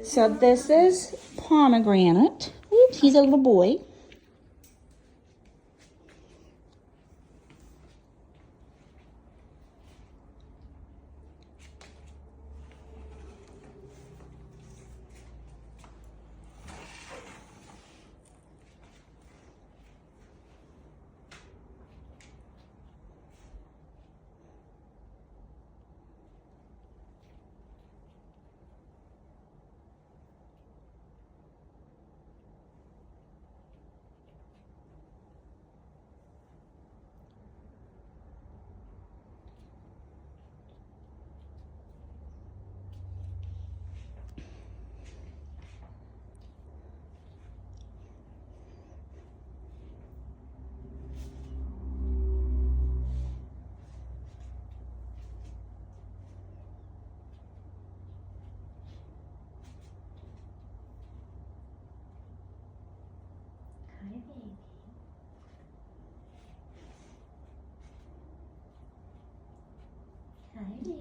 So this is Pomegranate. Oops, he's a little boy. Hi, baby. Hi, baby.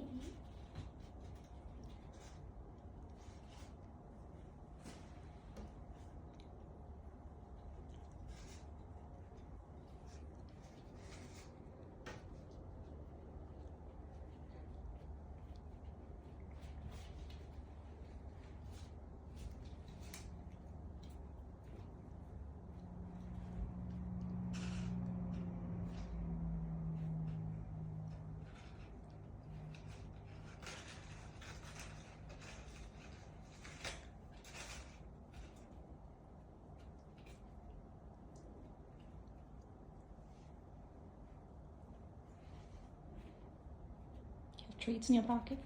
Treats in your pocket.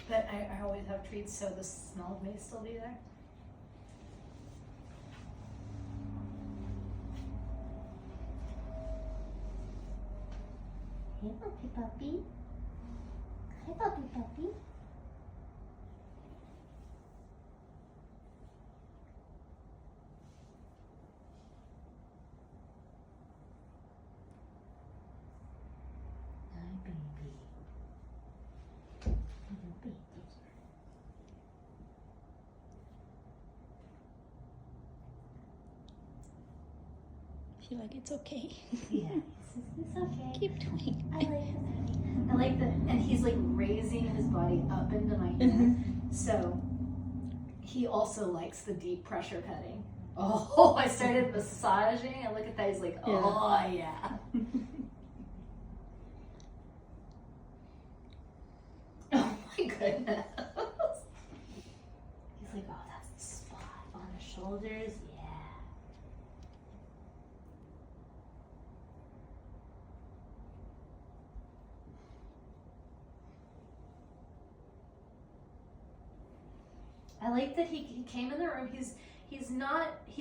But I always have treats, so the smell may still be there. Hey, puppy puppy. Hi, puppy puppy. Hi, baby. Hello, baby. Feel like it's okay. Yeah, it's okay. Keep doing. I like the I like the, and he's like raising his body up into my hair. So he also likes the deep pressure petting. Oh, I started massaging and look at that. He's like, oh yeah. Oh my goodness. He's like, oh, that's the spot on the shoulders. Yeah. I like that he came in the room. He's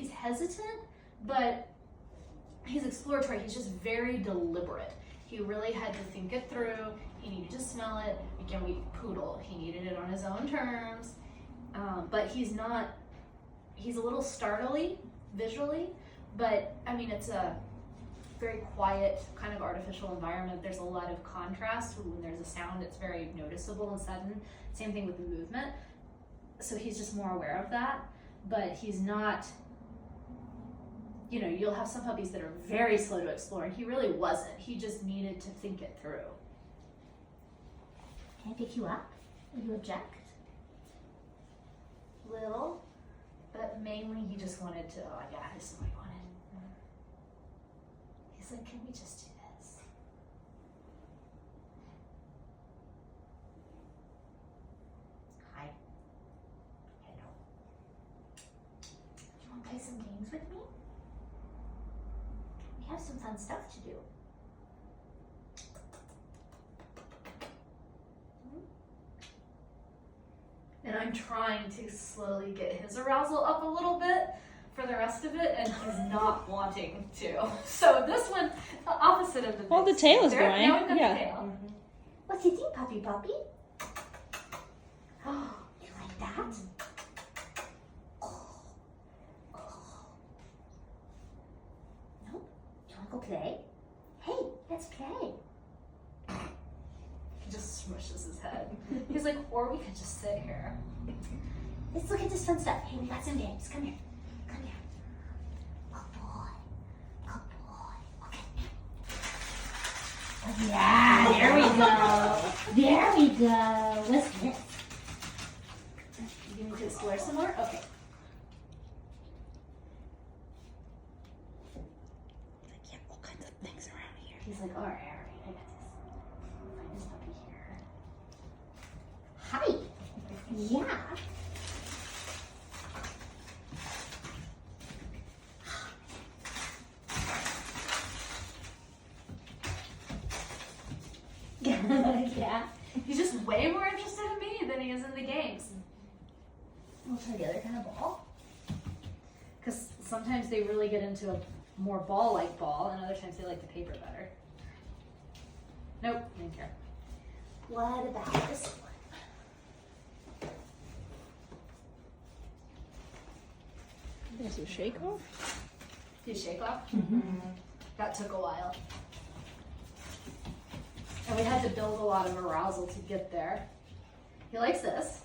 hesitant, but he's exploratory. He's just very deliberate. He really had to think it through. He needed to smell it. Again, poodle. He needed it on his own terms. But he's a little startly visually, but I mean, it's a very quiet kind of artificial environment. There's a lot of contrast. When there's a sound, it's very noticeable and sudden. Same thing with the movement. So he's just more aware of that, but he's not, you'll have some puppies that are very slow to explore, and he really wasn't. He just needed to think it through. Can I pick you up? Will you object? Little, but mainly he just wanted to, oh yeah, this is what he wanted. He's like, can we just do this? Hi. Hello. Do you want to play some games with me? We have some fun stuff to do. And I'm trying to slowly get his arousal up a little bit for the rest of it, and he's not wanting to. So this one, the opposite of the Well, the tail is there. going. Now we've got Yeah. the tail. What's you think, puppy puppy? Oh, you like that? Oh. Oh. Nope. You want to go play? Hey, let's play. He just smushes his head. He's like, or we could just sit here. let's look at this fun stuff. Hey, we got some games. Come here. Come here. Good boy. Good boy. Okay. Oh, yeah, there we go. There we go. What's this? You need to explore some more? Okay. Like, yeah, all kinds of things around here. He's like, all right, I got this. Find this puppy here. Hi. Yeah. Yeah. He's just way more interested in me than he is in the games. We'll try the other kind of ball. Because sometimes they really get into a more ball-like ball, and other times they like the paper better. Nope, didn't care. What about this one? There's a shake off. Did you shake off? Mm-hmm. That took a while. And we had to build a lot of arousal to get there. He likes this.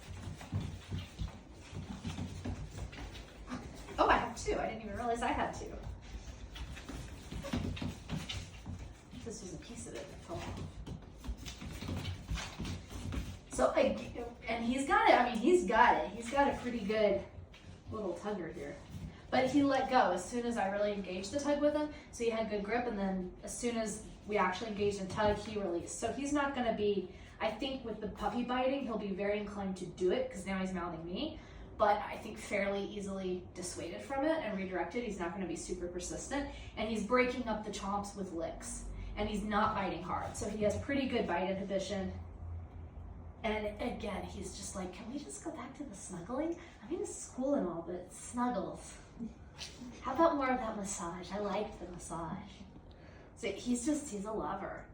Oh, I have two. I didn't even realize I had two. This was a piece of it that fell off. So, and he's got it. I mean, he's got it. He's got a pretty good little tugger here. But he let go as soon as I really engaged the tug with him. So he had good grip, and then as soon as we actually engaged in tug, he released. So he's not going to be, I think with the puppy biting, he'll be very inclined to do it because now he's mouthing me. But I think fairly easily dissuaded from it and redirected. He's not going to be super persistent. And he's breaking up the chomps with licks. And he's not biting hard. So he has pretty good bite inhibition. And again, he's just like, can we just go back to the snuggling? I mean, it's cool and all, but snuggles. How about more of that massage? I liked the massage. So he's a lover.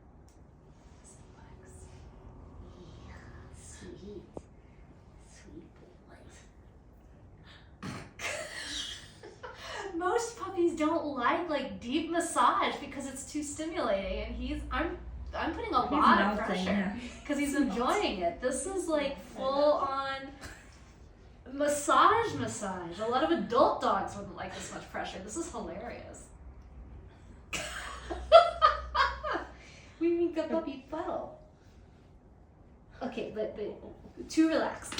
Yeah, sweet. Sweet boys. Most puppies don't like deep massage because it's too stimulating, and I'm putting a lot of pressure because he's enjoying it. This is like full on massage. A lot of adult dogs wouldn't like this much pressure. This is hilarious. We make a puppy puddle. Okay, but too relaxed.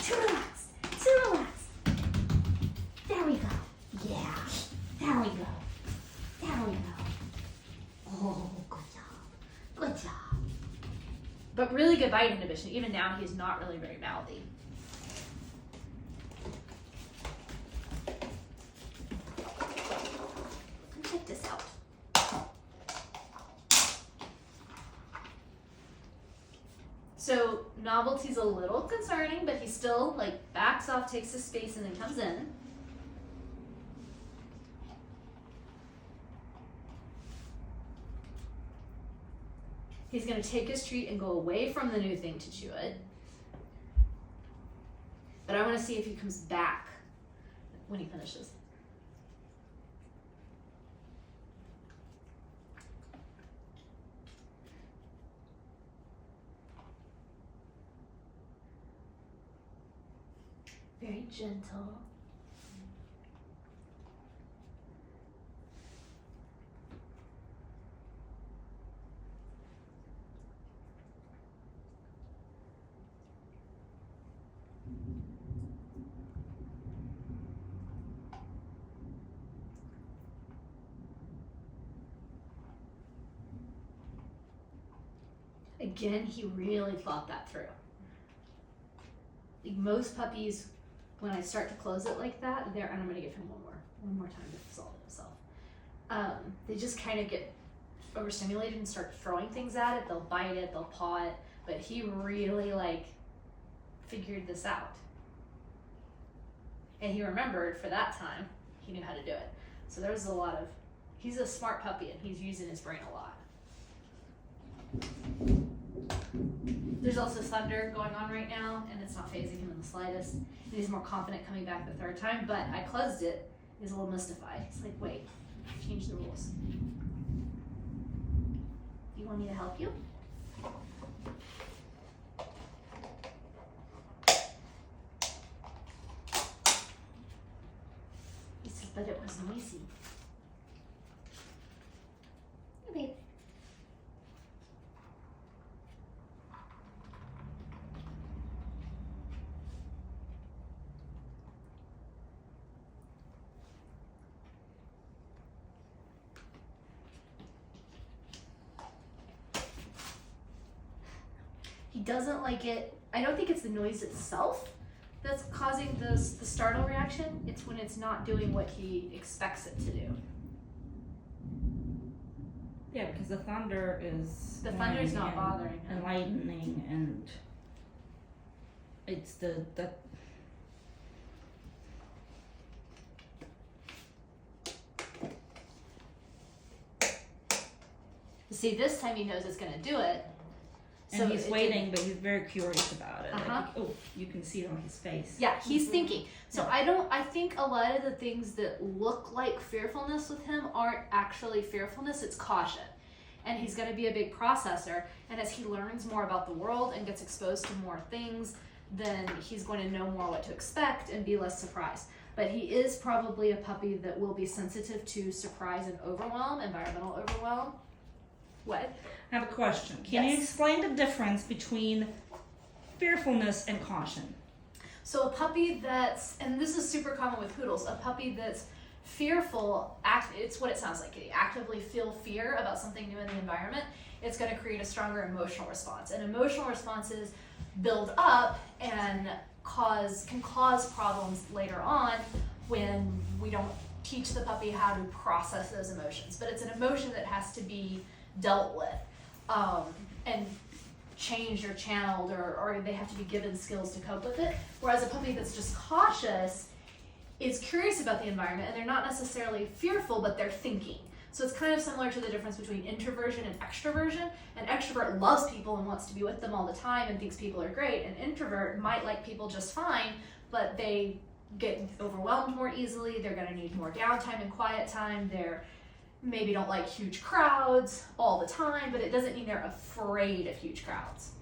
There we go. Yeah. There we go. Oh, good job. But really good bite inhibition. Even now, he's not really very mouthy. Check this out. So Novelty's a little concerning, but he still backs off, takes his space, and then comes in. He's going to take his treat and go away from the new thing to chew it. But I want to see if he comes back when he finishes. Very gentle. Again, he really thought that through. Most puppies, when I start to close it like that, and I'm going to give him one more time to solve it himself. They just kind of get overstimulated and start throwing things at it. They'll bite it, they'll paw it, but he really figured this out. And he remembered for that time, he knew how to do it. So there was he's a smart puppy and he's using his brain a lot. There's also thunder going on right now, and it's not fazing him in the slightest. And he's more confident coming back the third time, but I closed it. He's a little mystified. He's like, wait, change the rules. You want me to help you? but it was noisy. Okay. He doesn't like it. I don't think it's the noise itself that's causing the startle reaction. It's when it's not doing what he expects it to do. Yeah, because the thunder is. The thunder's not annoying bothering him. and lightning, and it's the See, this time he knows it's gonna do it. and he's it waiting, but he's very curious about it. Uh-huh. Like, oh, you can see it on his face. Yeah, he's thinking. So I think a lot of the things that look like fearfulness with him aren't actually fearfulness, it's caution. And he's going to be a big processor, and as he learns more about the world and gets exposed to more things, then he's going to know more what to expect and be less surprised. But he is probably a puppy that will be sensitive to surprise and overwhelm, environmental overwhelm. What? I have a question. Can you Yes. explain the difference between fearfulness and caution? So a puppy that's, and this is super common with poodles, a puppy that's fearful, it's what it sounds like. They actively feel fear about something new in the environment. It's going to create a stronger emotional response. And emotional responses build up and can cause problems later on when we don't teach the puppy how to process those emotions. But it's an emotion that has to be dealt with and changed or channeled, or they have to be given skills to cope with it. Whereas a puppy that's just cautious is curious about the environment, and they're not necessarily fearful, but they're thinking. So it's kind of similar to the difference between introversion and extroversion. An extrovert loves people and wants to be with them all the time and thinks people are great. An introvert might like people just fine, but they get overwhelmed more easily. They're going to need more downtime and quiet time. They're maybe don't like huge crowds all the time, but it doesn't mean they're afraid of huge crowds.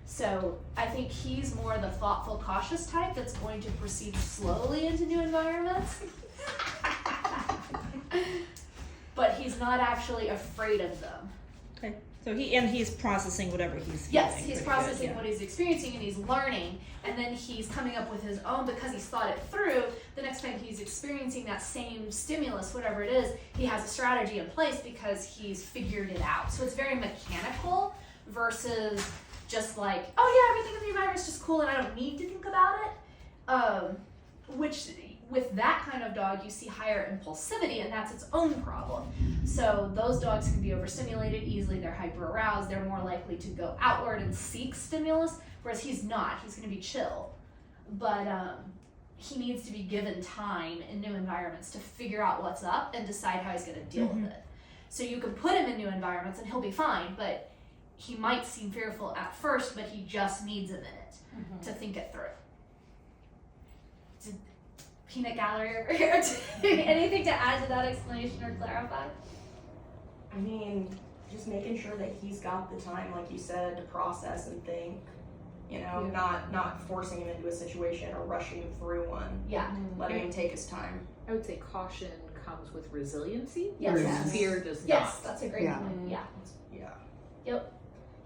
So I think he's more the thoughtful, cautious type that's going to proceed slowly into new environments. But he's not actually afraid of them. Okay. So he's processing whatever he's feeling. Yes, he's pretty processing good, yeah. what he's experiencing and he's learning, and then he's coming up with his own because he's thought it through. The next time he's experiencing that same stimulus, whatever it is, he has a strategy in place because he's figured it out. So it's very mechanical versus just like, oh yeah, everything in the environment is just cool and I don't need to think about it. Which with that kind of dog, you see higher impulsivity, and that's its own problem. So those dogs can be overstimulated easily, they're hyper aroused, they're more likely to go outward and seek stimulus, whereas he's not, he's gonna be chill. But he needs to be given time in new environments to figure out what's up and decide how he's gonna deal with it. So you can put him in new environments and he'll be fine, but he might seem fearful at first, but he just needs a minute to think it through. Peanut gallery over here. Anything to add to that explanation or clarify? I mean, just making sure that he's got the time, like you said, to process and think. You know, not forcing him into a situation or rushing him through one. Yeah. Letting him take his time. I would say caution comes with resiliency, Yes. whereas fear does Yes, not. that's a great Yeah. point. Yeah. Yeah.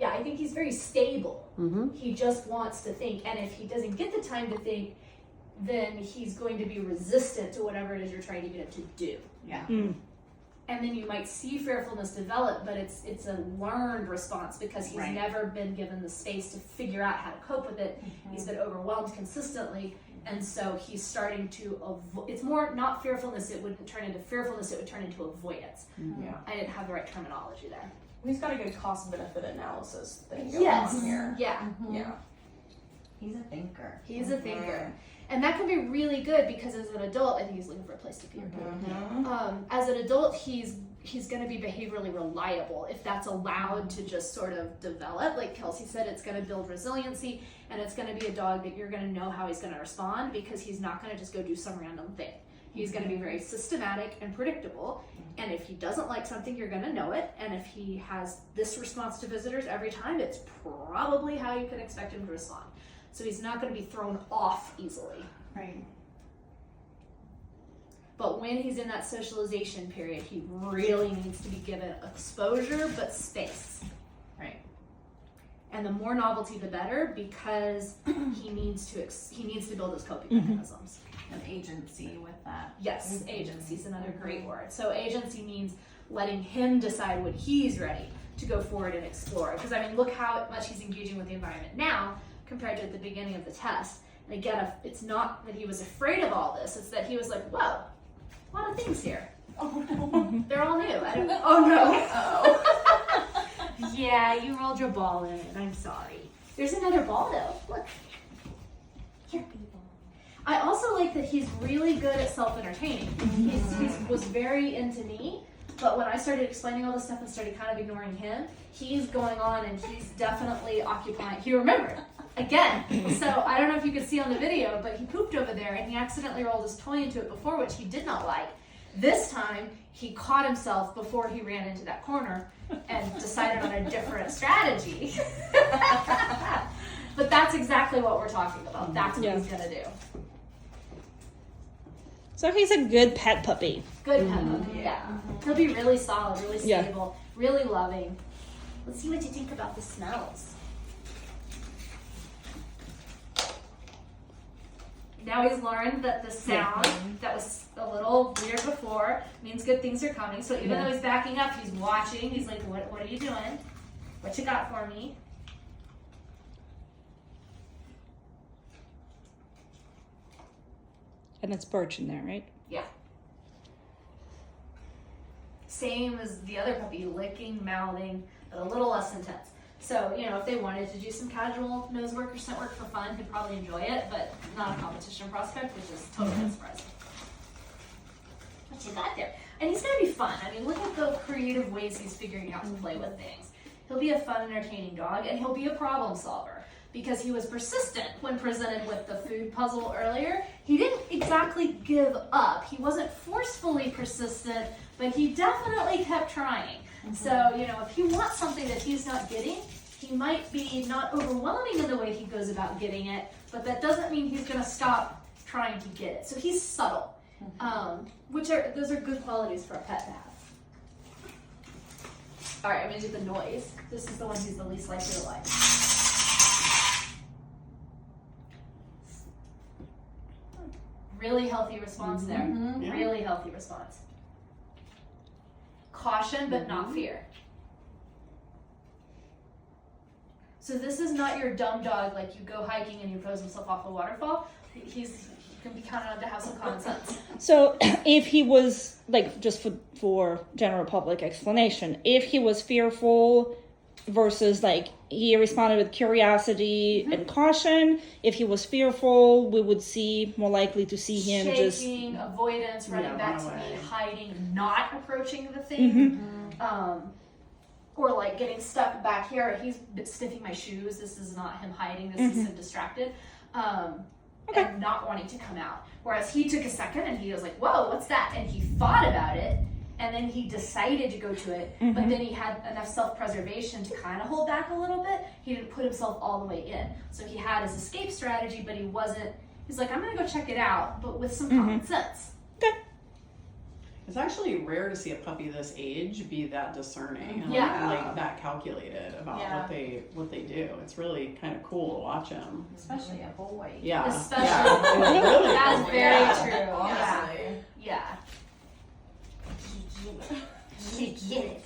Yeah, I think he's very stable. Mm-hmm. He just wants to think, and if he doesn't get the time to think, then he's going to be resistant to whatever it is you're trying to get him to do. Yeah. Mm. And then you might see fearfulness develop, but it's a learned response because he's Right. never been given the space to figure out how to cope with it. He's been overwhelmed consistently, and so he's starting to it's more not fearfulness, it wouldn't turn into fearfulness, it would turn into avoidance. Yeah. I didn't have the right terminology there. He's got a good cost benefit analysis thing going on here. Yeah. Yeah. He's a thinker. He's a thinker. And that can be really good because as an adult, I think he's looking for a place to pee or poo. As an adult, he's going to be behaviorally reliable if that's allowed to just sort of develop. Like Kelsey said, it's going to build resiliency, and it's going to be a dog that you're going to know how he's going to respond because he's not going to just go do some random thing. He's going to be very systematic and predictable, and if he doesn't like something, you're going to know it, and if he has this response to visitors every time, it's probably how you can expect him to respond. So he's not going to be thrown off easily. Right. But when he's in that socialization period, he really needs to be given exposure but space. Right. And the more novelty, the better, because he needs to build those coping mechanisms. An agency with that. Yes, agency is another great word. So agency means letting him decide when he's ready to go forward and explore. Because I mean, look how much he's engaging with the environment now compared to at the beginning of the test. And again, it's not that he was afraid of all this; it's that he was like, "Whoa, a lot of things here. They're all new. Oh no! Yeah, you rolled your ball in. I'm sorry. There's another ball though. Look. Here. I also like that he's really good at self-entertaining. He was very into me, but when I started explaining all this stuff and started kind of ignoring him, he's going on and he's definitely occupying. He remembered again. So I don't know if you could see on the video, but he pooped over there and he accidentally rolled his toy into it before, which he did not like. This time, he caught himself before he ran into that corner and decided on a different strategy. But that's exactly what we're talking about. That's what he's gonna do. So he's a good pet puppy. Good pet puppy, yeah. He'll be really solid, really stable, really loving. Let's see what you think about the smells. Now he's learned that the sound that was a little weird before means good things are coming. So even though he's backing up, he's watching. He's like, what are you doing? What you got for me? And it's Birch in there, right? Yeah. Same as the other puppy, licking, mouthing, but a little less intense. So, you know, if they wanted to do some casual nose work or scent work for fun, he'd probably enjoy it, but not a competition prospect, which is totally surprising. What you got there? And he's gonna be fun. I mean, look at the creative ways he's figuring out to play with things. He'll be a fun, entertaining dog, and he'll be a problem solver. Because he was persistent when presented with the food puzzle earlier. He didn't exactly give up. He wasn't forcefully persistent, but he definitely kept trying. So, you know, if he wants something that he's not getting, he might be not overwhelming in the way he goes about getting it, but that doesn't mean he's gonna stop trying to get it. So he's subtle, those are good qualities for a pet to have. All right, I'm gonna do the noise. This is the one who's the least likely to like. Really healthy response there. Really healthy response. Caution, but not fear. So this is not your dumb dog, like you go hiking and you throws himself off a waterfall. He can be counted on to have some common sense. So if he was, like, just for general public explanation, if he was fearful versus, like, he responded with curiosity and caution, if he was fearful, we would see, more likely to see him shaking, avoidance, running back to me, hiding, not approaching the thing. Or like getting stuck back here. He's sniffing my shoes. This is not him hiding. This is him distracted. And not wanting to come out. Whereas he took a second and he was like, whoa, what's that? And he thought about it. And then he decided to go to it. But then he had enough self-preservation to kind of hold back a little bit. He didn't put himself all the way in. So he had his escape strategy, but he's like, I'm going to go check it out, but with some common sense. It's actually rare to see a puppy this age be that discerning and like that calculated about what they do. It's really kind of cool to watch him. Especially a boy. Yeah. Especially Really that's cool. very true. Honestly. Yeah. He get it.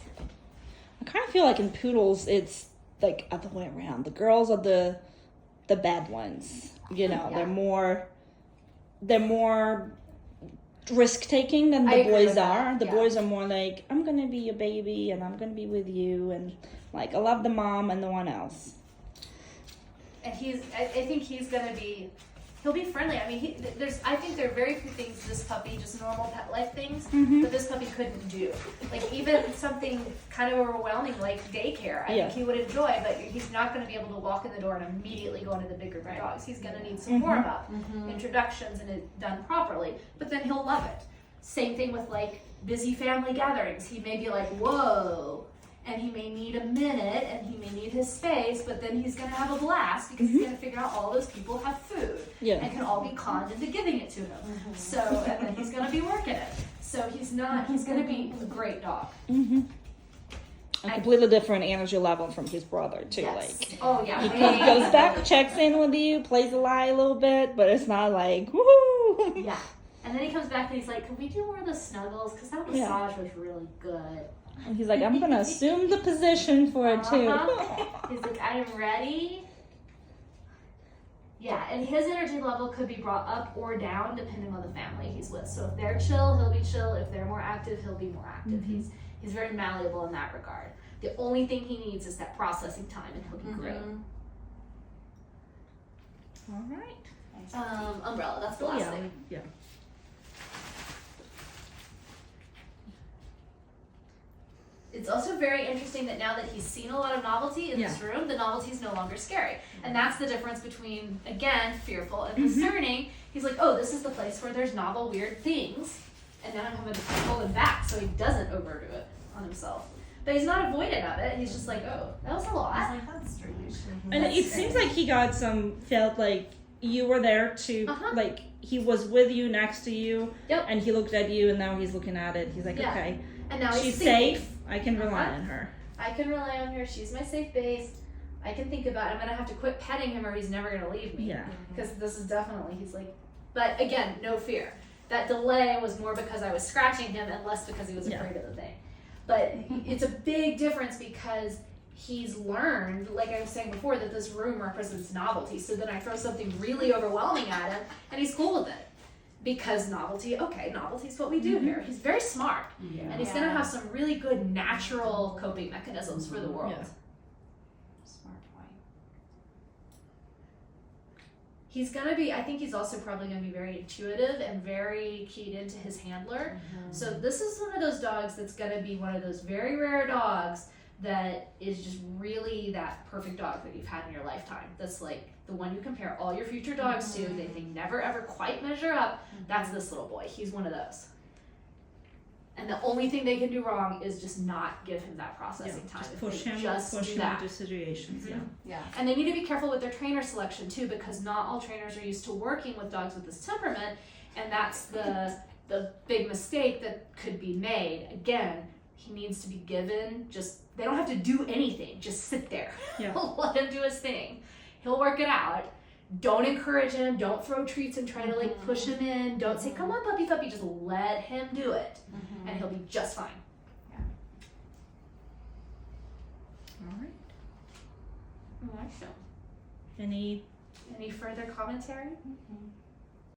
I kind of feel like in poodles, it's like other way around. The girls are the bad ones. You know, they're more risk taking than the boys are. The boys are more like, I'm gonna be your baby and I'm gonna be with you, and like I love the mom and no one else. And I think he'll be friendly. I mean, I think there are very few things this puppy, just normal pet life things, that this puppy couldn't do. Like even something kind of overwhelming like daycare, I think he would enjoy, but he's not going to be able to walk in the door and immediately go into the big group of dogs. He's going to need some warm up, introductions, and it done properly. But then he'll love it. Same thing with like busy family gatherings. He may be like, whoa. and he may need a minute and he may need his space, but then he's gonna have a blast because he's gonna figure out all those people have food Yeah. and can all be conned into giving it to him. So, and then he's gonna be working it. So he's gonna be a great dog. Mm-hmm. A completely different energy level from his brother too. Yes. Like Oh yeah. he goes back, checks in with you, plays a lie a little bit, but it's not like woohoo. Yeah. And then he comes back and he's like, "Can we do more of the snuggles? Because that massage was really good." And he's like, I'm gonna assume the position for it too. He's like, "I am ready." Yeah, and his energy level could be brought up or down depending on the family he's with. So if they're chill, he'll be chill. If they're more active, he'll be more active. He's very malleable in that regard. The only thing he needs is that processing time, and he'll be great. All right. Umbrella. That's the last thing. Yeah. It's also very interesting that now that he's seen a lot of novelty in this room, the novelty is no longer scary. And that's the difference between, again, fearful and concerning. He's like, oh, this is the place where there's novel, weird things. And then I'm having to pull him back so he doesn't overdo it on himself. But he's not avoidant of it. He's just like, oh, that was a lot. I was like, that's strange. And it seems like he got felt like you were there to, like, he was with you, next to you, Yep. and he looked at you, and now he's looking at it. He's like, Yeah. okay, And now she's he's thinking, safe. I can rely on her. I can rely on her. She's my safe base. I can think about it. I'm going to have to quit petting him or he's never going to leave me. Yeah. Because this is definitely, he's like, but again, no fear. That delay was more because I was scratching him and less because he was afraid of the thing. But it's a big difference because he's learned, like I was saying before, that this room represents novelty. So then I throw something really overwhelming at him and he's cool with it. Because novelty's what we do here. He's very smart. And he's going to have some really good natural coping mechanisms for the world. Yeah. Smart boy. He's going to be, I think he's also probably going to be very intuitive and very keyed into his handler. So this is one of those dogs that's going to be one of those very rare dogs that is just really that perfect dog that you've had in your lifetime. That's like the one you compare all your future dogs to. They never ever quite measure up. That's this little boy. He's one of those. And the only thing they can do wrong is just not give him that processing time. Just If push they him, just push do him that. into situations. Mhm. Yeah. And they need to be careful with their trainer selection too, because not all trainers are used to working with dogs with this temperament, and that's the big mistake that could be made. Again, he needs to be given they don't have to do anything, just sit there. Yeah. Let him do his thing. He'll work it out. Don't encourage him, don't throw treats and try to like push him in. Don't say, come on puppy puppy, just let him do it. And he'll be just fine. All right. Awesome. Any Any further commentary? Mm-hmm.